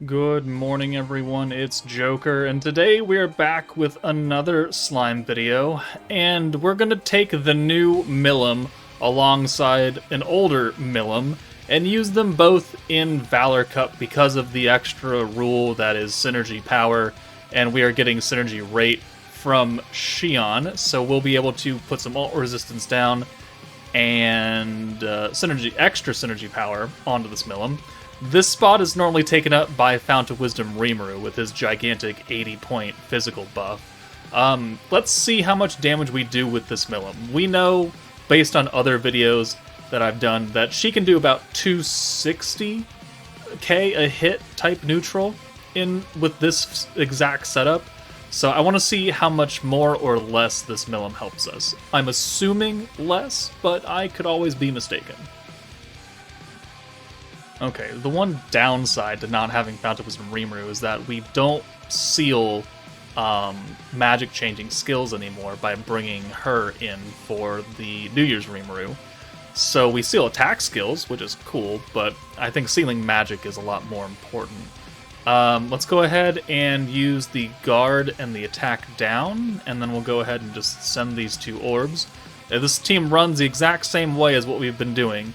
Good morning, everyone. It's Joker, and today we're back with another slime video, and we're gonna take the new Milim alongside an older Milim and use them both in Valor Cup because of the extra rule that is synergy power, and we are getting synergy rate from Xion, so we'll be able to put some ult resistance down and extra synergy power onto this Milim. This spot is normally taken up by Fount of Wisdom Rimuru with his gigantic 80-point physical buff. Let's see how much damage we do with this Milim. We know, based on other videos that I've done, that she can do about 260k a hit type neutral with this exact setup. So I want to see how much more or less this Milim helps us. I'm assuming less, but I could always be mistaken. Okay, the one downside to not having Fount of Wisdom Rimuru is that we don't seal magic changing skills anymore by bringing her in for the New Year's Rimuru. So we seal attack skills, which is cool, but I think sealing magic is a lot more important. Let's go ahead and use the guard and the attack down, and then we'll go ahead and just send these two orbs. This team runs the exact same way as what we've been doing.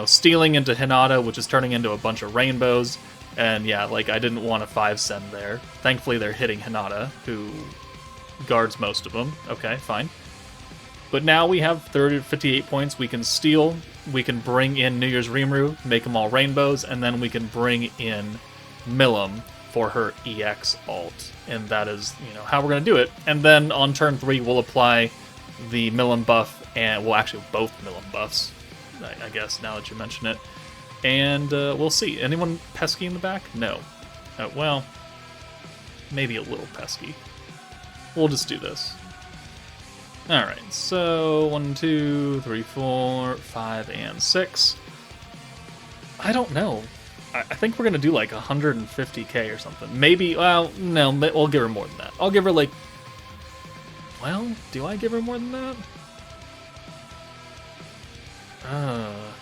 Stealing into Hinata, which is turning into a bunch of rainbows. And yeah, I didn't want a 5-send there. Thankfully, they're hitting Hinata, who guards most of them. Okay, fine. But now we have 58 points. We can steal, we can bring in New Year's Rimuru, make them all rainbows, and then we can bring in Milim for her EX ult. And that is, how we're going to do it. And then on turn 3, we'll apply the Milim buff, and well, actually both Milim buffs, I guess, now that you mention it. And we'll see. Anyone pesky in the back? No. Well, maybe a little pesky. We'll just do this. Alright, so 1, 2, 3, 4, 5, and 6. I don't know. I think we're going to do 150k or something. Maybe, well, no, we'll give her more than that. I'll give her well, do I give her more than that?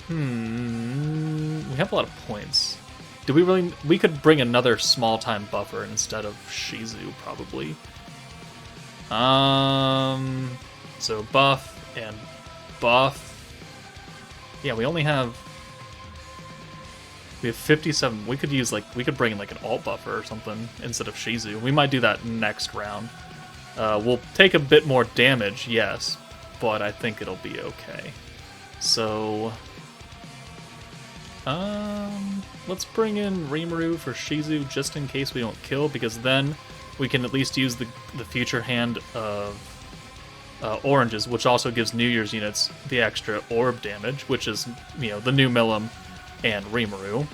We have a lot of points. Do we really? We could bring another small-time buffer instead of Shizu, probably. So buff and buff. Yeah, we have 57. We could use we could bring in an alt buffer or something instead of Shizu. We might do that next round. We'll take a bit more damage, yes, but I think it'll be okay. So, let's bring in Rimuru for Shizu just in case we don't kill, because then we can at least use the future hand of oranges, which also gives New Year's units the extra orb damage, which is, the new Milim and Rimuru.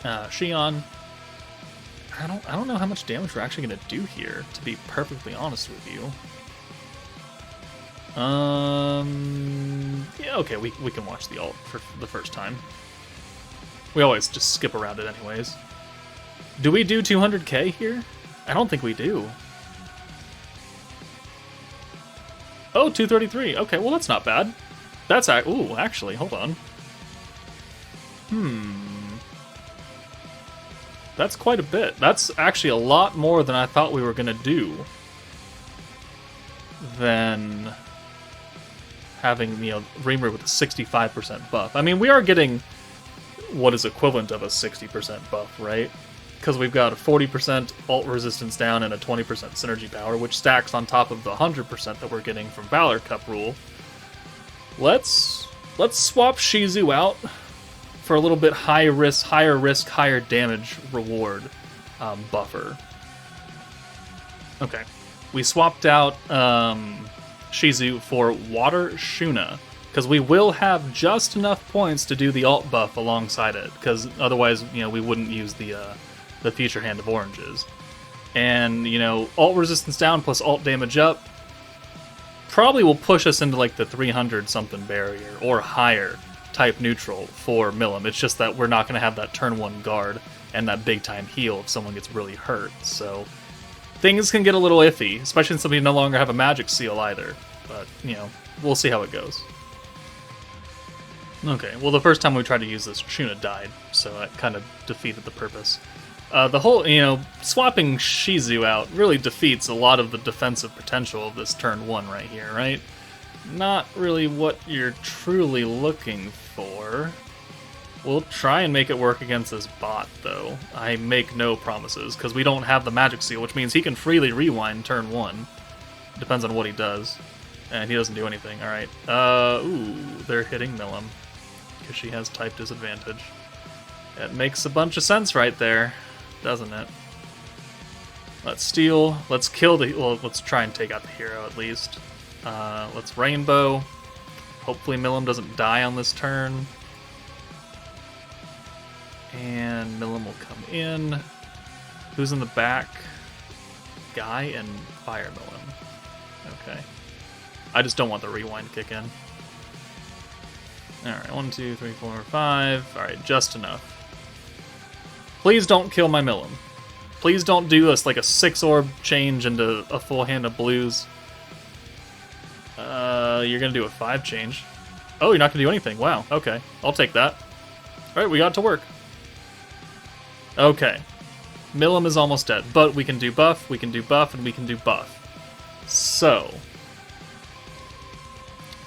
Xion, I don't know how much damage we're actually going to do here, to be perfectly honest with you. Yeah, okay, we can watch the ult for the first time. We always just skip around it anyways. Do we do 200k here? I don't think we do. Oh, 233. Okay, well that's not bad. That's ooh, actually, hold on. That's quite a bit. That's actually a lot more than I thought we were gonna do. Than having, Rimuru with a 65% buff. I mean, we are getting what is equivalent of a 60% buff, right? Because we've got a 40% ult resistance down and a 20% synergy power, which stacks on top of the 100% that we're getting from Valor Cup rule. Let's swap Shizu out for a little bit higher risk, higher damage reward buffer. Okay. We swapped out Shizu for Water Shuna, because we will have just enough points to do the alt buff alongside it, because otherwise, we wouldn't use the future hand of oranges. And, alt resistance down plus alt damage up probably will push us into the 300 something barrier or higher type neutral for Milim. It's just that we're not going to have that turn 1 guard and that big time heal if someone gets really hurt, so things can get a little iffy, especially since we no longer have a magic seal either. But, we'll see how it goes. Okay, well, the first time we tried to use this, Shuna died, so that kind of defeated the purpose. The whole, swapping Shizu out really defeats a lot of the defensive potential of this turn 1 right here, right? Not really what you're truly looking for. We'll try and make it work against this bot, though. I make no promises, because we don't have the magic seal, which means he can freely rewind turn 1. Depends on what he does. And he doesn't do anything, alright. Ooh, they're hitting Milim, because she has type disadvantage. It makes a bunch of sense right there, doesn't it? Let's steal, let's kill the, well, let's try and take out the hero at least. Let's rainbow. Hopefully Milim doesn't die on this turn. And Milim will come in. Who's in the back? Guy and Fire Milim. Okay. I just don't want the rewind kick in. Alright, 1, 2, 3, 4, 5. Alright, just enough. Please don't kill my Milim. Please don't do this like a 6-orb change into a full hand of blues. You're gonna do a 5 change. Oh, you're not gonna do anything. Wow, okay. I'll take that. Alright, we got to work. Okay. Milim is almost dead, but we can do buff, and we can do buff. So,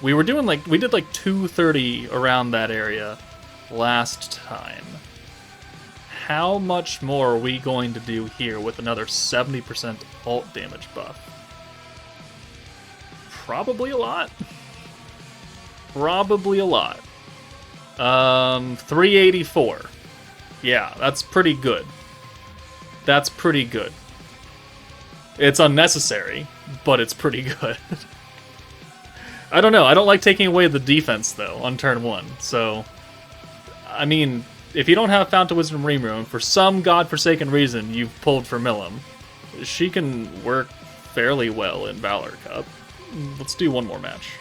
we did like 230 around that area last time. How much more are we going to do here with another 70% ult damage buff? Probably a lot. Probably a lot. 384. Yeah, that's pretty good. That's pretty good. It's unnecessary, but it's pretty good. I don't know. I don't like taking away the defense, though, on turn 1. So, I mean, if you don't have Fount of Wisdom Rimuru, and for some godforsaken reason you've pulled for Milim, she can work fairly well in Valor Cup. Let's do one more match.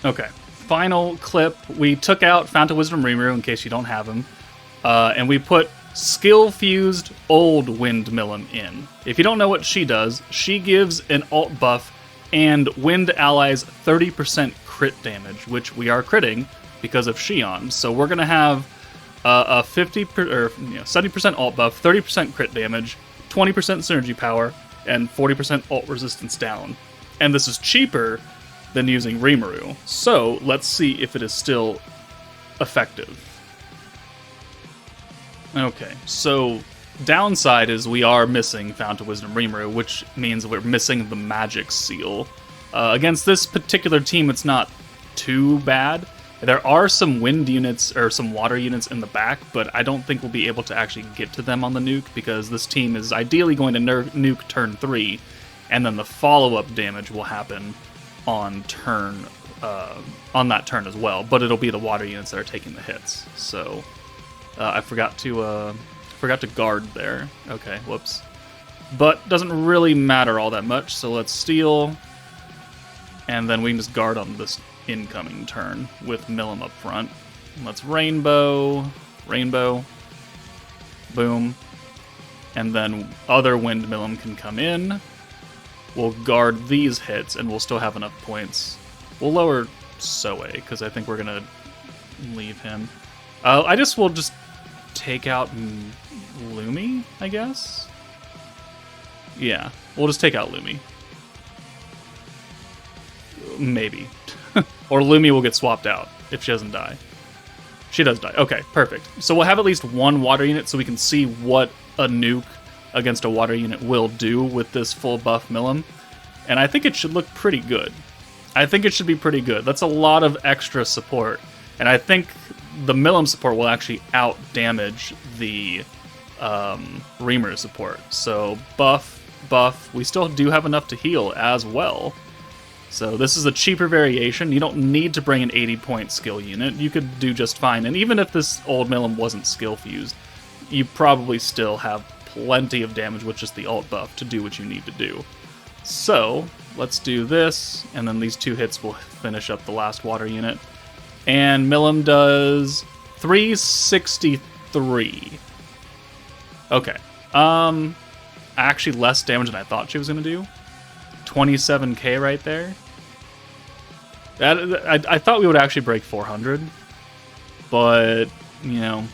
Okay, final clip. We took out Fount of Wisdom Rimuru, in case you don't have him, and we put skill-fused Old Wind Milim in. If you don't know what she does, she gives an alt buff and wind allies 30% crit damage, which we are critting because of Shion. So we're going to have a 70% alt buff, 30% crit damage, 20% synergy power, and 40% alt resistance down. And this is cheaper than using Rimuru. So let's see if it is still effective. Okay, so downside is we are missing Fount of Wisdom Rimuru, which means we're missing the magic seal. Against this particular team, it's not too bad. There are some wind units, or some water units in the back, but I don't think we'll be able to actually get to them on the nuke, because this team is ideally going to nuke turn 3, and then the follow-up damage will happen on that turn as well, but it'll be the water units that are taking the hits. So, I forgot to guard there. Okay, whoops. But doesn't really matter all that much, so let's steal, and then we can just guard on this incoming turn with Milim up front. Let's rainbow, boom, and then other wind Milim can come in. We'll guard these hits, and we'll still have enough points. We'll lower Soe, because I think we're gonna leave him. I just will just take out Lumi, I guess? Yeah, we'll just take out Lumi. Maybe. Or Lumi will get swapped out if she doesn't die. She does die. Okay, perfect. So we'll have at least one water unit so we can see what a nuke against a water unit will do with this full buff Milim. And I think it should look pretty good. I think it should be pretty good. That's a lot of extra support. And I think the Milim support will actually out-damage the Rimuru support. So buff. We still do have enough to heal as well. So this is a cheaper variation. You don't need to bring an 80-point skill unit. You could do just fine. And even if this old Milim wasn't skill-fused, you probably still have plenty of damage with just the alt buff to do what you need to do. So let's do this, and then these 2 hits will finish up the last water unit. And Milim does 363. Okay. Actually less damage than I thought she was going to do. 27k right there. I thought we would actually break 400, but, you know,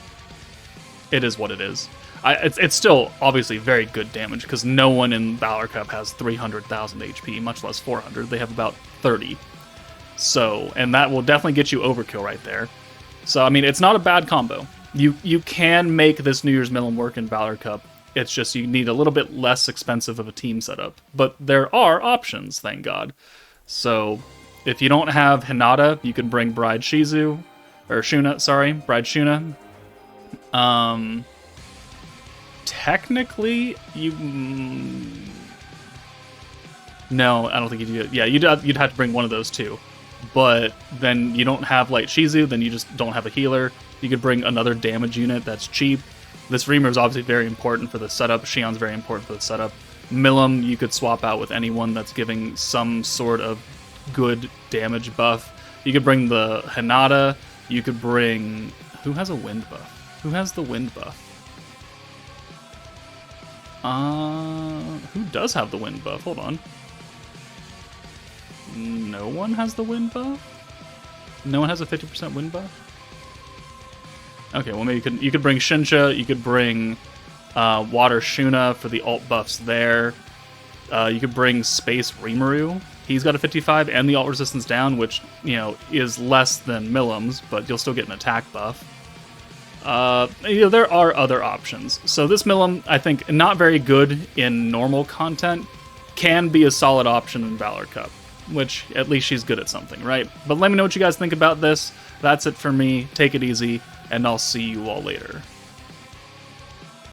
it is what it is. It's still obviously very good damage, because no one in Valor Cup has 300,000 HP, much less 400. They have about 30. So, and that will definitely get you overkill right there. So, I mean, it's not a bad combo. You can make this New Year's Milim work in Valor Cup. It's just you need a little bit less expensive of a team setup. But there are options, thank God. So, if you don't have Hinata, you can bring Bride Shizu, or Shuna, sorry, Bride Shuna. Technically, no, I don't think you do. Yeah, you'd have to bring one of those too. But then you don't have Light Shizu, then you just don't have a healer. You could bring another damage unit that's cheap. This Reamer is obviously very important for the setup. Shion's very important for the setup. Milim, you could swap out with anyone that's giving some sort of good damage buff. You could bring the Hinata. You could bring... Who has a wind buff? Who has the wind buff? Who does have the wind buff? Hold on. No one has the wind buff? No one has a 50% wind buff? Okay, well maybe you could bring Shinsha, you could bring Water Shuna for the alt buffs there. You could bring Space Rimuru. He's got a 55 and the alt resistance down, which, you know, is less than Milim's, but you'll still get an attack buff. You know, there are other options. So this Milim, I think, not very good in normal content, can be a solid option in Valor Cup, which at least she's good at something, right? But let me know what you guys think about this. That's it for me. Take it easy, and I'll see you all later.